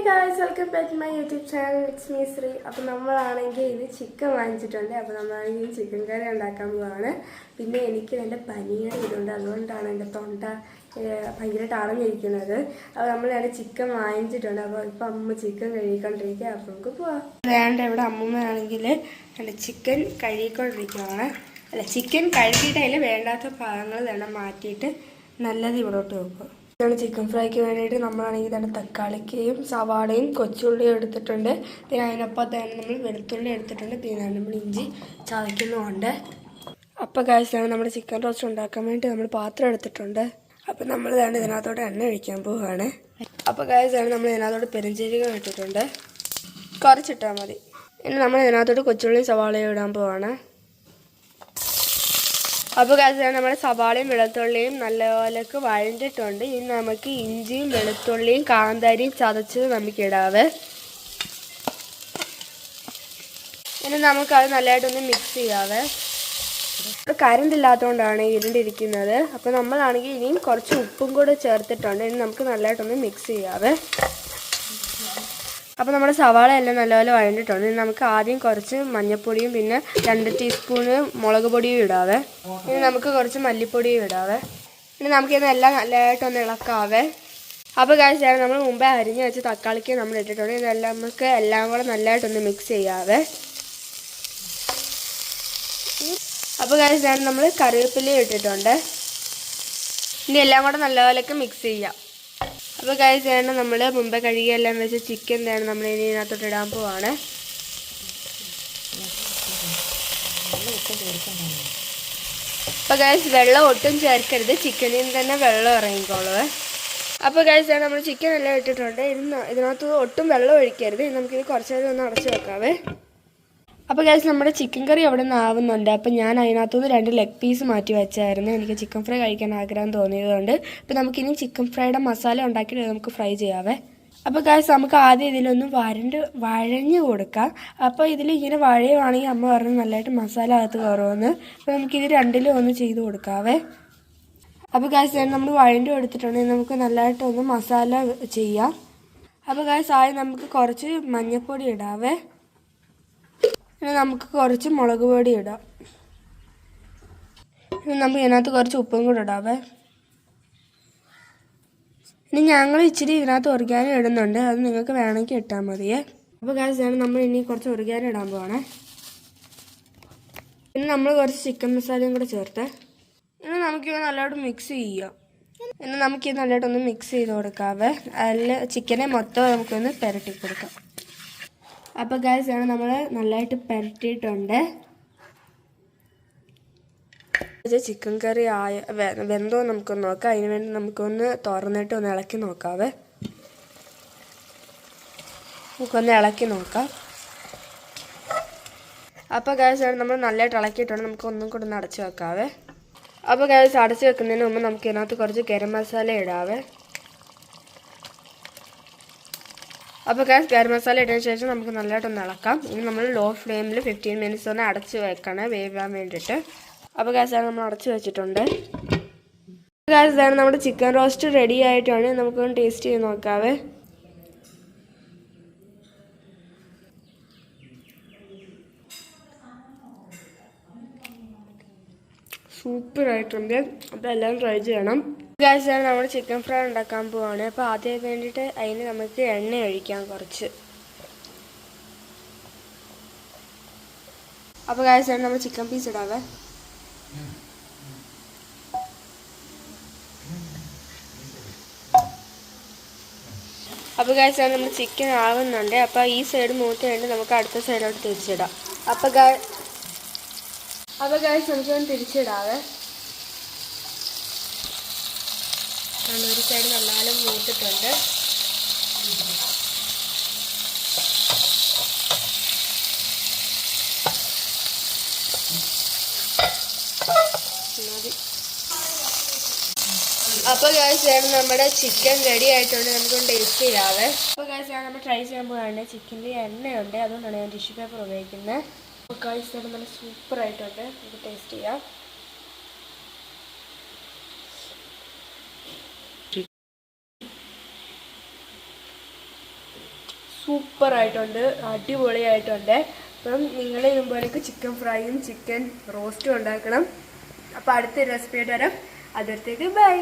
Hey guys, welcome back to my YouTube channel. It's me Sri. അപ്പോൾ നമ്മളാണെങ്കിൽ ഇത് chicken വാങ്ങിച്ചിട്ടുണ്ട്. അപ്പോൾ നമ്മളാണെങ്കിൽ ചിക്കൻ കറി ഉണ്ടാക്കാൻ പോവാണ്. പിന്നെ എനിക്ക് നല്ല പനിയുടെ ഇതുണ്ട്, അതുകൊണ്ടാണ് എൻ്റെ തൊണ്ട ഭയങ്കരമായിട്ട് അടഞ്ഞിരിക്കുന്നത്. അപ്പോൾ നമ്മളാണ് ചിക്കൻ വാങ്ങിച്ചിട്ടുണ്ട്. അപ്പോൾ ഇപ്പോൾ അമ്മ ചിക്കൻ കഴുകിക്കൊണ്ടിരിക്കുക. അപ്പോൾ നമുക്ക് പോവാം. വേണ്ട ഇവിടെ അമ്മൂമ്മയാണെങ്കിൽ എൻ്റെ ചിക്കൻ കഴുകിക്കൊണ്ടിരിക്കുകയാണ്. അല്ല, ചിക്കൻ കഴുകിയിട്ട് അതിൽ വേണ്ടാത്ത ഭാഗങ്ങൾ തന്നെ മാറ്റിയിട്ട് നല്ലത് ഇവിടോട്ട് വെക്കുക. ചിക്കൻ ഫ്രൈക്ക് വേണ്ടിയിട്ട് നമ്മളാണെങ്കിൽ തന്നെ തക്കാളിക്കയും സവാളയും കൊച്ചുള്ളിയും എടുത്തിട്ടുണ്ട്. പിന്നെ അതിനൊപ്പം തന്നെ നമ്മൾ വെളുത്തുള്ളി എടുത്തിട്ടുണ്ട്. പിന്നെ നമ്മൾ ഇഞ്ചി ചതയ്ക്കുന്നുമുണ്ട്. അപ്പോൾ കാഴ്ചയാണ് നമ്മുടെ ചിക്കൻ റോസ്റ്റ് ഉണ്ടാക്കാൻ വേണ്ടി നമ്മൾ പാത്രം എടുത്തിട്ടുണ്ട്. അപ്പോൾ നമ്മൾ തന്നെ ഇതിനകത്തോട്ട് എണ്ണ ഒഴിക്കാൻ പോവുകയാണ്. അപ്പോൾ കാഴ്ചയാണ് നമ്മൾ ഇതിനകത്തോട്ട് പെരുംജീരകം ഇട്ടിട്ടുണ്ട്. കുറച്ചിട്ടാൽ മതി. ഇനി നമ്മൾ ഇതിനകത്തോട്ട് കൊച്ചുള്ളിയും സവാളയും ഇടാൻ പോവാണ്. അപ്പോൾ കാഴ്ചയാണ് നമ്മുടെ സവാളയും വെളുത്തുള്ളിയും നല്ലപോലെയൊക്കെ വഴണ്ടിട്ടുണ്ട്. ഇനി നമുക്ക് ഇഞ്ചിയും വെളുത്തുള്ളിയും കാന്താരിയും ചതച്ചത് നമുക്ക് ഇടാവേ. ഇനി നമുക്കത് നല്ലതായിട്ടൊന്ന് മിക്സ് ചെയ്യാവേ. കറണ്ട് ഇല്ലാത്തതുകൊണ്ടാണ് ഇരുണ്ടിരിക്കുന്നത്. അപ്പോൾ നമ്മളാണെങ്കിൽ ഇനിയും കുറച്ച് ഉപ്പും കൂടെ ചേർത്തിട്ടുണ്ട്. ഇനി നമുക്ക് നല്ലതായിട്ടൊന്ന് മിക്സ് ചെയ്യാവേ. അപ്പോൾ നമ്മുടെ സവാള എല്ലാം നല്ലപോലെ വഴണ്ടിട്ടുണ്ട്. ഇനി നമുക്ക് ആദ്യം കുറച്ച് മഞ്ഞൾപ്പൊടിയും പിന്നെ 2 ടീസ്പൂണ് മുളക് പൊടിയും ഇടാവേ. ഇനി നമുക്ക് കുറച്ച് മല്ലിപ്പൊടിയും ഇടാവേ. ഇനി നമുക്കിതെല്ലാം നല്ലതായിട്ടൊന്ന് ഇളക്കാവേ. അപ്പോൾ കാഴ്ചയാണ് നമ്മൾ മുമ്പേ അരിഞ്ഞ് വെച്ച് തക്കാളിക്ക് നമ്മൾ ഇട്ടിട്ടുണ്ട്. ഇതെല്ലാം നമുക്ക് എല്ലാം കൂടെ നല്ലതായിട്ടൊന്ന് മിക്സ് ചെയ്യാവേ. അപ്പോൾ കാഴ്ചയാണ് നമ്മൾ കറിവേപ്പിലയും ഇട്ടിട്ടുണ്ട്. ഇനി എല്ലാം കൂടെ നല്ലപോലെയൊക്കെ മിക്സ് ചെയ്യാം. അപ്പോൾ കാഴ്ചയാണ് നമ്മൾ മുമ്പേ കഴുകിയെല്ലാം വെച്ച് ചിക്കൻ തന്നെ നമ്മൾ ഇനി ഇതിനകത്തോട്ട് ഇടാൻ പോവാണ്. അപ്പോൾ കാഴ്ച വെള്ളം ഒട്ടും ചേർക്കരുത്, ചിക്കനിൽ നിന്ന് തന്നെ വെള്ളം ഇറങ്ങിക്കോളുവേ. അപ്പോൾ കാഴ്ചയാണ് നമ്മൾ ചിക്കൻ എല്ലാം ഇട്ടിട്ടുണ്ട്. ഇതിനകത്ത് ഒട്ടും വെള്ളം ഒഴിക്കരുത്. നമുക്കിത് കുറച്ച് നേരം ഒന്ന് അടച്ചു വെക്കാവേ. അപ്പോൾ ഗൈസ് നമ്മുടെ ചിക്കൻ കറി അവിടെ നിന്ന് ആവുന്നുണ്ട്. അപ്പോൾ ഞാൻ അതിനകത്തുനിന്ന് 2 ലെഗ് പീസ് മാറ്റി വെച്ചായിരുന്നു. എനിക്ക് ചിക്കൻ ഫ്രൈ കഴിക്കാൻ ആഗ്രഹം തോന്നിയതുകൊണ്ട്. അപ്പോൾ നമുക്കിനി ചിക്കൻ ഫ്രൈയുടെ മസാല ഉണ്ടാക്കിയിട്ട് നമുക്ക് ഫ്രൈ ചെയ്യാവേ. അപ്പോൾ ഗൈസ് നമുക്ക് ആദ്യം ഇതിലൊന്ന് വഴഞ്ഞ് കൊടുക്കാം. അപ്പോൾ ഇതിൽ ഇങ്ങനെ വഴയുവാണെങ്കിൽ അമ്മ പറഞ്ഞു നല്ലതായിട്ട് മസാല അകത്ത് കയറുമെന്ന്. അപ്പോൾ നമുക്കിത് രണ്ടിലും ഒന്ന് ചെയ്ത് കൊടുക്കാവേ. അപ്പോൾ ഗൈസ് നമ്മൾ വഴണ്ടി എടുത്തിട്ടുണ്ടെങ്കിൽ നമുക്ക് നല്ലതായിട്ടൊന്ന് മസാല ചെയ്യാം. അപ്പോൾ ഗൈസ് ആദ്യം നമുക്ക് കുറച്ച് മഞ്ഞൾപ്പൊടി ഇടാവേ. ഇനി നമുക്ക് കുറച്ച് മുളക് പൊടി ഇടാം. ഇനി നമുക്ക് ഇതിനകത്ത് കുറച്ച് ഉപ്പും കൂടെ ഇടാവേ. ഇനി ഞങ്ങൾ ഇച്ചിരി ഇതിനകത്ത് ഒറിഗാനോ ഇടുന്നുണ്ട്. അത് നിങ്ങൾക്ക് വേണമെങ്കിൽ ഇട്ടാൽ മതിയേ. അപ്പോൾ ഗൈസ് നമ്മൾ ഇനി കുറച്ച് ഒറിഗാനോ ഇടാൻ പോവാണ്. ഇനി നമ്മൾ കുറച്ച് ചിക്കൻ മസാലയും കൂടെ ചേർത്ത് ഇനി നമുക്കിത് നല്ലതായിട്ട് മിക്സ് ചെയ്യാം. ഇനി നമുക്കിത് നല്ലതായിട്ടൊന്ന് മിക്സ് ചെയ്ത് കൊടുക്കാവേ. അതിൽ ചിക്കനെ മൊത്തം നമുക്കൊന്ന് പുരട്ടി കൊടുക്കാം. അപ്പോൾ ഗൈസ് നമ്മൾ നല്ലതായിട്ട് പുരട്ടിയിട്ടുണ്ട്. ചിക്കൻ കറി വെന്തോ നമുക്കൊന്ന് നോക്കാം. അതിന് വേണ്ടി നമുക്കൊന്ന് തുറന്നിട്ട് ഒന്ന് ഇളക്കി നോക്കാവേ. നമുക്കൊന്ന് ഇളക്കി നോക്കാം. അപ്പോൾ ഗൈസ് നമ്മൾ നല്ലതായിട്ട് ഇളക്കിയിട്ടുണ്ട്. നമുക്ക് ഒന്നും കൂടെ ഒന്ന് അടച്ച് വെക്കാവേ. അപ്പോൾ ഗൈസ് അടച്ച് വെക്കുന്നതിന് മുമ്പ് നമുക്ക് ഇതിനകത്ത് കുറച്ച് ഗരം മസാല ഇടാവേ. അപ്പോൾ ഗരം മസാല ഇട്ടതിന് ശേഷം നമുക്ക് നല്ലതായിട്ടൊന്ന് ഇളക്കാം. ഇനി നമ്മൾ ലോ ഫ്ലെയിമിൽ 15 മിനിറ്റ്സ് ഒന്ന് അടച്ച് വെക്കണം വേവാൻ വേണ്ടിയിട്ട്. അപ്പോൾ ഗൈസ് നമ്മൾ അടച്ച് വെച്ചിട്ടുണ്ട്. ഗൈസ് നമ്മുടെ ചിക്കൻ റോസ്റ്റ് റെഡി ആയിട്ടാണ്. നമുക്കൊന്ന് ടേസ്റ്റ് ചെയ്ത് നോക്കാവേ. സൂപ്പറായിട്ടുണ്ട്. അപ്പോൾ എല്ലാവരും ട്രൈ ചെയ്യണം. ഗൈസ് നമ്മൾ ചിക്കൻ ഫ്രൈ ഉണ്ടാക്കാൻ പോവാണ്. അപ്പോൾ ആദ്യം വേണ്ടിയിട്ട് അതിന് നമുക്ക് എണ്ണ ഒഴിക്കാം കുറച്ച്. അപ്പോൾ ഗൈസ് നമ്മൾ ചിക്കൻ പീസ് ഇടാവേ. അപ്പോൾ ഗൈസ് നമ്മൾ ചിക്കൻ ആവുന്നുണ്ട്. അപ്പോൾ ഈ സൈഡ് മൂത്ത് കഴിഞ്ഞ് നമുക്ക് അടുത്ത സൈഡിലോട്ട് തിരിച്ചിടാം. അപ്പോൾ ഗൈസ് നമുക്കൊന്ന് തിരിച്ചിടാവേ. ഒരു സൈഡ് നന്നാലും മൂത്തിട്ടുണ്ട്. അപ്പോൾ ഗൈസ് നമ്മുടെ ചിക്കൻ റെഡി ആയിട്ടുണ്ട്. നമുക്കൊന്ന് ടേസ്റ്റ് ചെയ്യാവേ. അപ്പോൾ ഗൈസ് നമ്മൾ ട്രൈ ചെയ്യാൻ പോവുകയാണ്. ചിക്കനിൽ എണ്ണയുണ്ട്, അതുകൊണ്ടാണ് ഞാൻ ടിഷ്യൂ പേപ്പർ ഉപയോഗിക്കുന്നത്. അപ്പോൾ ഗൈസ് നല്ല സൂപ്പറായിട്ടുണ്ട്. നമുക്ക് ടേസ്റ്റ് ചെയ്യാം. സൂപ്പറായിട്ടുണ്ട്, അടിപൊളിയായിട്ടുണ്ട്. അപ്പം നിങ്ങൾ ഇതുപോലെയൊക്കെ ചിക്കൻ ഫ്രൈയും ചിക്കൻ റോസ്റ്റും ഉണ്ടാക്കണം. അപ്പോൾ അടുത്ത റെസിപ്പിയായിട്ട് വരാം. അടുത്തേക്ക് ബൈ.